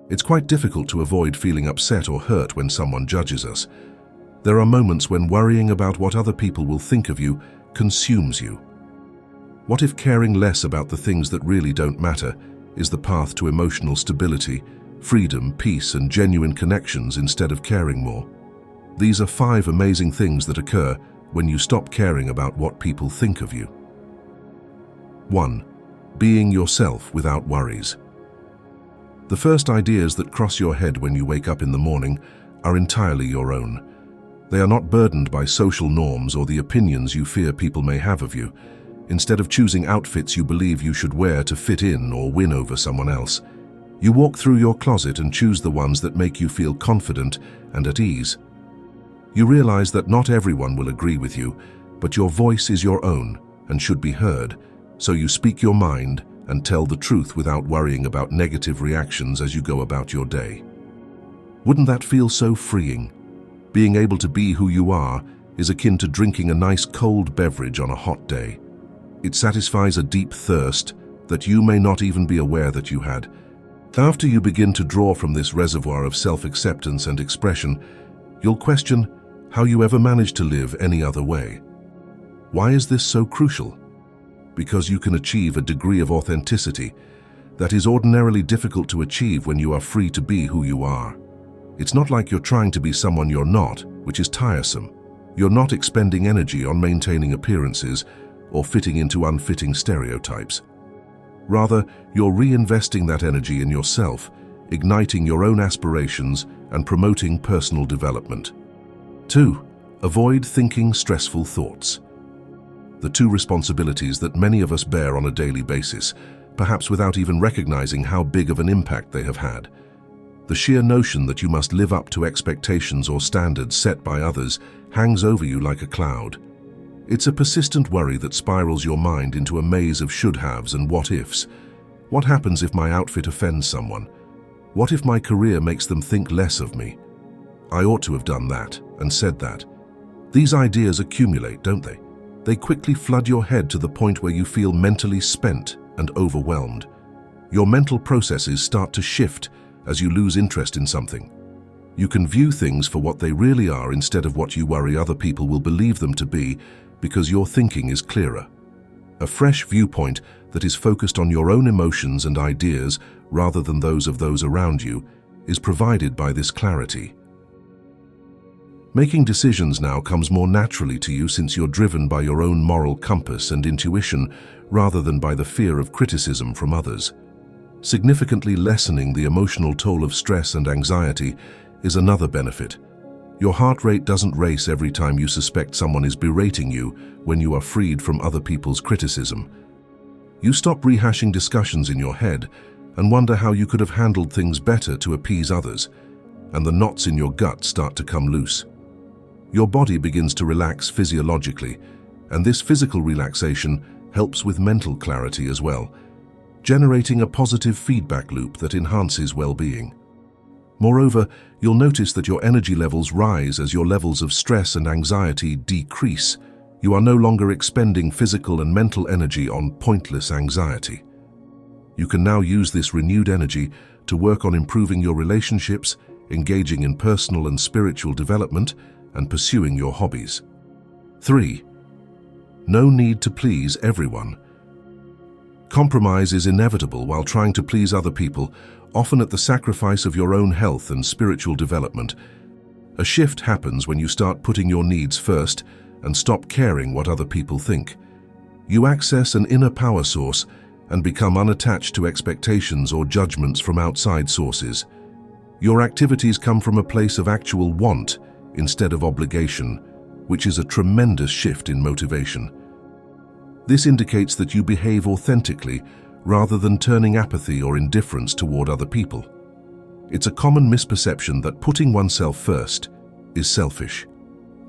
It's quite difficult to avoid feeling upset or hurt when someone judges us. There are moments when worrying about what other people will think of you consumes you. What if caring less about the things that really don't matter is the path to emotional stability, freedom, peace, and genuine connections instead of caring more? These are 5 amazing things that occur when you stop caring about what people think of you. 1. Being yourself without worries. The first ideas that cross your head when you wake up in the morning are entirely your own. They are not burdened by social norms or the opinions you fear people may have of you. Instead of choosing outfits you believe you should wear to fit in or win over someone else, you walk through your closet and choose the ones that make you feel confident and at ease. You realize that not everyone will agree with you, but your voice is your own and should be heard, so you speak your mind and tell the truth without worrying about negative reactions as you go about your day. Wouldn't that feel so freeing? Being able to be who you are is akin to drinking a nice cold beverage on a hot day. It satisfies a deep thirst that you may not even be aware that you had. After you begin to draw from this reservoir of self-acceptance and expression, you'll question how you ever managed to live any other way. Why is this so crucial? Because you can achieve a degree of authenticity that is ordinarily difficult to achieve when you are free to be who you are. It's not like you're trying to be someone you're not, which is tiresome. You're not expending energy on maintaining appearances or fitting into unfitting stereotypes. Rather, you're reinvesting that energy in yourself, igniting your own aspirations and promoting personal development. 2. Avoid thinking stressful thoughts. The 2 responsibilities that many of us bear on a daily basis, perhaps without even recognizing how big of an impact they have had. The sheer notion that you must live up to expectations or standards set by others hangs over you like a cloud. It's a persistent worry that spirals your mind into a maze of should-haves and what-ifs. What happens if my outfit offends someone? What if my career makes them think less of me? I ought to have done that and said that. These ideas accumulate, don't they? They quickly flood your head to the point where you feel mentally spent and overwhelmed. Your mental processes start to shift as you lose interest in something. You can view things for what they really are instead of what you worry other people will believe them to be, because your thinking is clearer. A fresh viewpoint that is focused on your own emotions and ideas rather than those of those around you is provided by this clarity. Making decisions now comes more naturally to you since you're driven by your own moral compass and intuition rather than by the fear of criticism from others. Significantly lessening the emotional toll of stress and anxiety is another benefit. Your heart rate doesn't race every time you suspect someone is berating you when you are freed from other people's criticism. You stop rehashing discussions in your head and wonder how you could have handled things better to appease others, and the knots in your gut start to come loose. Your body begins to relax physiologically, and this physical relaxation helps with mental clarity as well, generating a positive feedback loop that enhances well-being. Moreover, you'll notice that your energy levels rise as your levels of stress and anxiety decrease. You are no longer expending physical and mental energy on pointless anxiety. You can now use this renewed energy to work on improving your relationships, engaging in personal and spiritual development, and pursuing your hobbies. 3. No need to please everyone. Compromise is inevitable while trying to please other people, often at the sacrifice of your own health and spiritual development. A shift happens when you start putting your needs first and stop caring what other people think. You access an inner power source and become unattached to expectations or judgments from outside sources. Your activities come from a place of actual want instead of obligation, which is a tremendous shift in motivation. This indicates that you behave authentically rather than turning apathy or indifference toward other people. It's a common misperception that putting oneself first is selfish.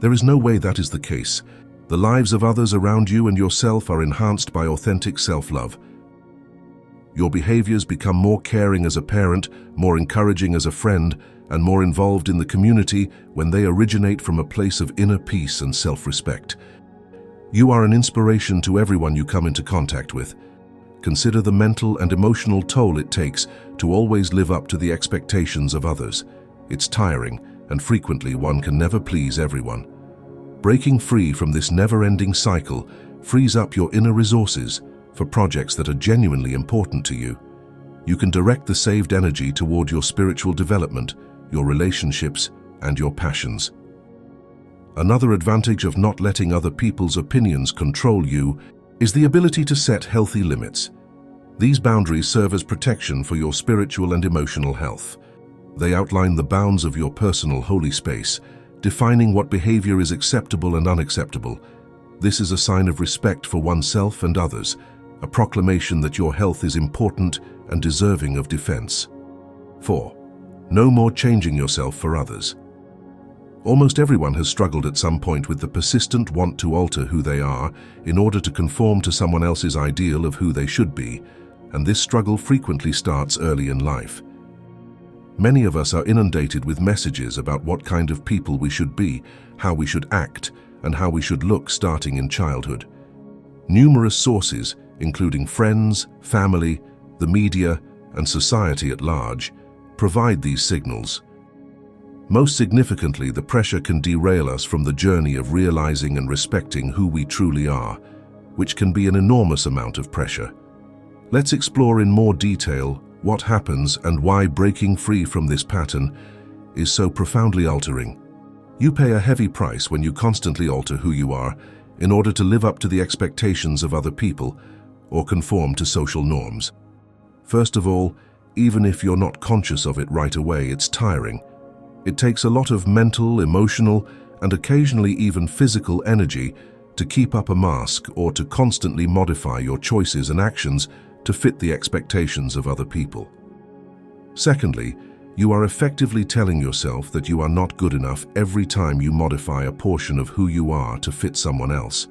There is no way that is the case. The lives of others around you and yourself are enhanced by authentic self-love. Your behaviors become more caring as a parent, more encouraging as a friend, and more involved in the community when they originate from a place of inner peace and self-respect. You are an inspiration to everyone you come into contact with. Consider the mental and emotional toll it takes to always live up to the expectations of others. It's tiring, and frequently one can never please everyone. Breaking free from this never-ending cycle frees up your inner resources for projects that are genuinely important to you. You can direct the saved energy toward your spiritual development, your relationships, and your passions. Another advantage of not letting other people's opinions control you is the ability to set healthy limits. These boundaries serve as protection for your spiritual and emotional health. They outline the bounds of your personal holy space, defining what behavior is acceptable and unacceptable. This is a sign of respect for oneself and others, a proclamation that your health is important and deserving of defense. 4. No more changing yourself for others. Almost everyone has struggled at some point with the persistent want to alter who they are in order to conform to someone else's ideal of who they should be, and this struggle frequently starts early in life. Many of us are inundated with messages about what kind of people we should be, how we should act, and how we should look starting in childhood. Numerous sources, including friends, family, the media, and society at large, provide these signals. Most significantly, the pressure can derail us from the journey of realizing and respecting who we truly are, which can be an enormous amount of pressure. Let's explore in more detail what happens and why breaking free from this pattern is so profoundly altering. You pay a heavy price when you constantly alter who you are in order to live up to the expectations of other people or conform to social norms. First of all, even if you're not conscious of it right away, it's tiring. It takes a lot of mental, emotional, and occasionally even physical energy to keep up a mask or to constantly modify your choices and actions to fit the expectations of other people. Secondly, you are effectively telling yourself that you are not good enough every time you modify a portion of who you are to fit someone else.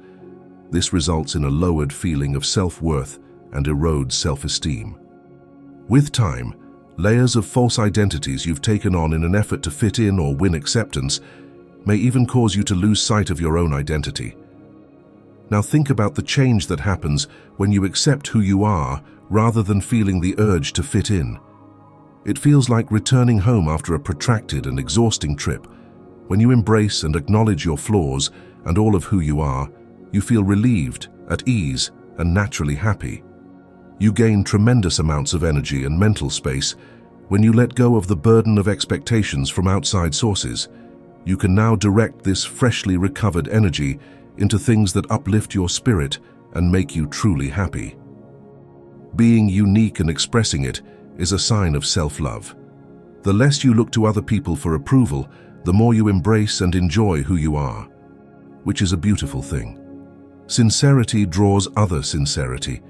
This results in a lowered feeling of self-worth and erodes self-esteem. With time, layers of false identities you've taken on in an effort to fit in or win acceptance may even cause you to lose sight of your own identity. Now think about the change that happens when you accept who you are rather than feeling the urge to fit in. It feels like returning home after a protracted and exhausting trip. When you embrace and acknowledge your flaws and all of who you are, you feel relieved, at ease, and naturally happy. You gain tremendous amounts of energy and mental space when you let go of the burden of expectations from outside sources. You can now direct this freshly recovered energy into things that uplift your spirit and make you truly happy. Being unique and expressing it is a sign of self-love. The less you look to other people for approval, the more you embrace and enjoy who you are, which is a beautiful thing. Sincerity draws other sincerity.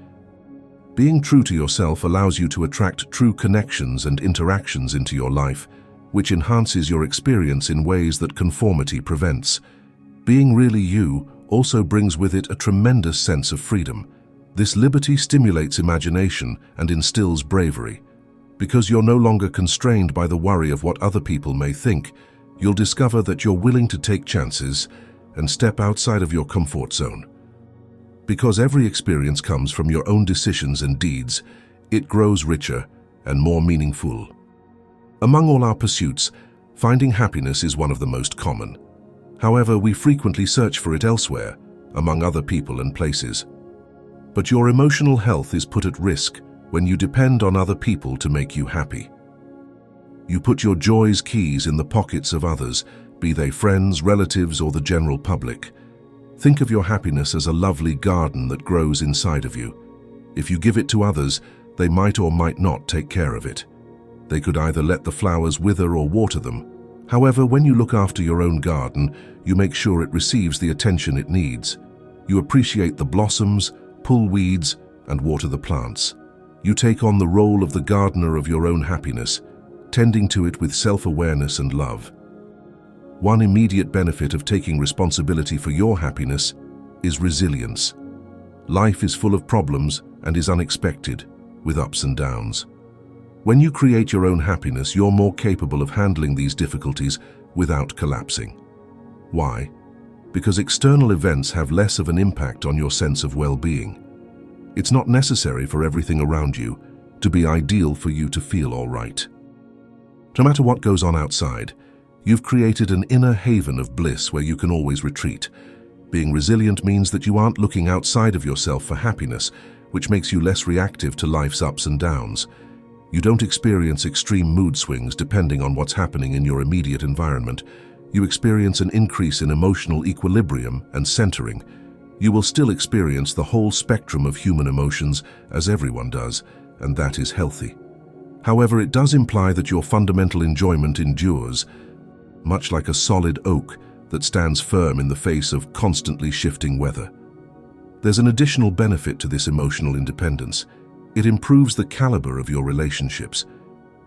Being true to yourself allows you to attract true connections and interactions into your life, which enhances your experience in ways that conformity prevents. Being really you also brings with it a tremendous sense of freedom. This liberty stimulates imagination and instills bravery. Because you're no longer constrained by the worry of what other people may think, you'll discover that you're willing to take chances and step outside of your comfort zone. Because every experience comes from your own decisions and deeds, it grows richer and more meaningful. Among all our pursuits, finding happiness is one of the most common. However, we frequently search for it elsewhere, among other people and places. But your emotional health is put at risk when you depend on other people to make you happy. You put your joy's keys in the pockets of others, be they friends, relatives, or the general public. Think of your happiness as a lovely garden that grows inside of you. If you give it to others, they might or might not take care of it. They could either let the flowers wither or water them. However, when you look after your own garden, you make sure it receives the attention it needs. You appreciate the blossoms, pull weeds, and water the plants. You take on the role of the gardener of your own happiness, tending to it with self-awareness and love. One immediate benefit of taking responsibility for your happiness is resilience. Life is full of problems and is unexpected, with ups and downs. When you create your own happiness, you're more capable of handling these difficulties without collapsing. Why? Because external events have less of an impact on your sense of well-being. It's not necessary for everything around you to be ideal for you to feel all right. No matter what goes on outside, you've created an inner haven of bliss where you can always retreat. Being resilient means that you aren't looking outside of yourself for happiness, which makes you less reactive to life's ups and downs. You don't experience extreme mood swings depending on what's happening in your immediate environment. You experience an increase in emotional equilibrium and centering. You will still experience the whole spectrum of human emotions, as everyone does, and that is healthy. However, it does imply that your fundamental enjoyment endures, much like a solid oak that stands firm in the face of constantly shifting weather. There's an additional benefit to this emotional independence. It improves the caliber of your relationships.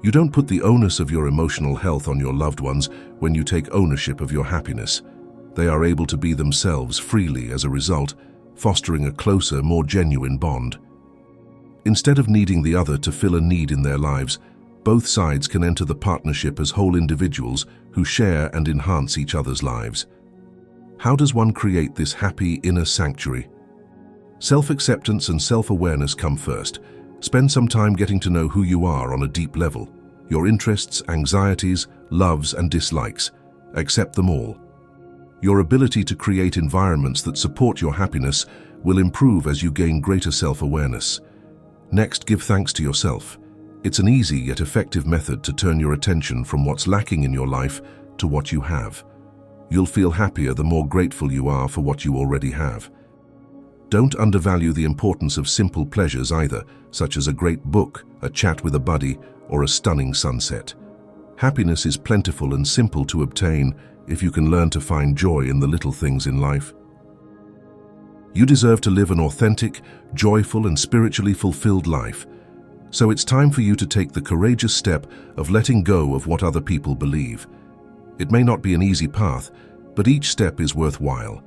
You don't put the onus of your emotional health on your loved ones when you take ownership of your happiness. They are able to be themselves freely as a result, fostering a closer, more genuine bond. Instead of needing the other to fill a need in their lives, both sides can enter the partnership as whole individuals who share and enhance each other's lives. How does one create this happy inner sanctuary? Self-acceptance and self-awareness come first. Spend some time getting to know who you are on a deep level. Your interests, anxieties, loves, and dislikes. Accept them all. Your ability to create environments that support your happiness will improve as you gain greater self-awareness. Next, give thanks to yourself. It's an easy yet effective method to turn your attention from what's lacking in your life to what you have. You'll feel happier the more grateful you are for what you already have. Don't undervalue the importance of simple pleasures either, such as a great book, a chat with a buddy, or a stunning sunset. Happiness is plentiful and simple to obtain if you can learn to find joy in the little things in life. You deserve to live an authentic, joyful, and spiritually fulfilled life. So it's time for you to take the courageous step of letting go of what other people believe. It may not be an easy path, but each step is worthwhile.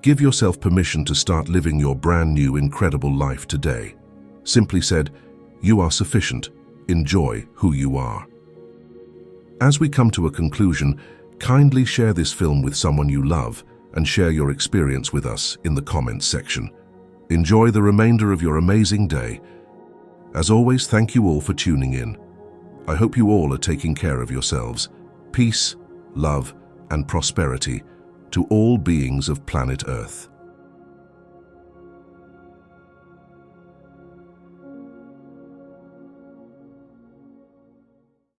Give yourself permission to start living your brand new, incredible life today. Simply said, you are sufficient. Enjoy who you are. As we come to a conclusion, kindly share this film with someone you love and share your experience with us in the comments section. Enjoy the remainder of your amazing day. As always, thank you all for tuning in. I hope you all are taking care of yourselves. Peace, love, and prosperity to all beings of planet Earth.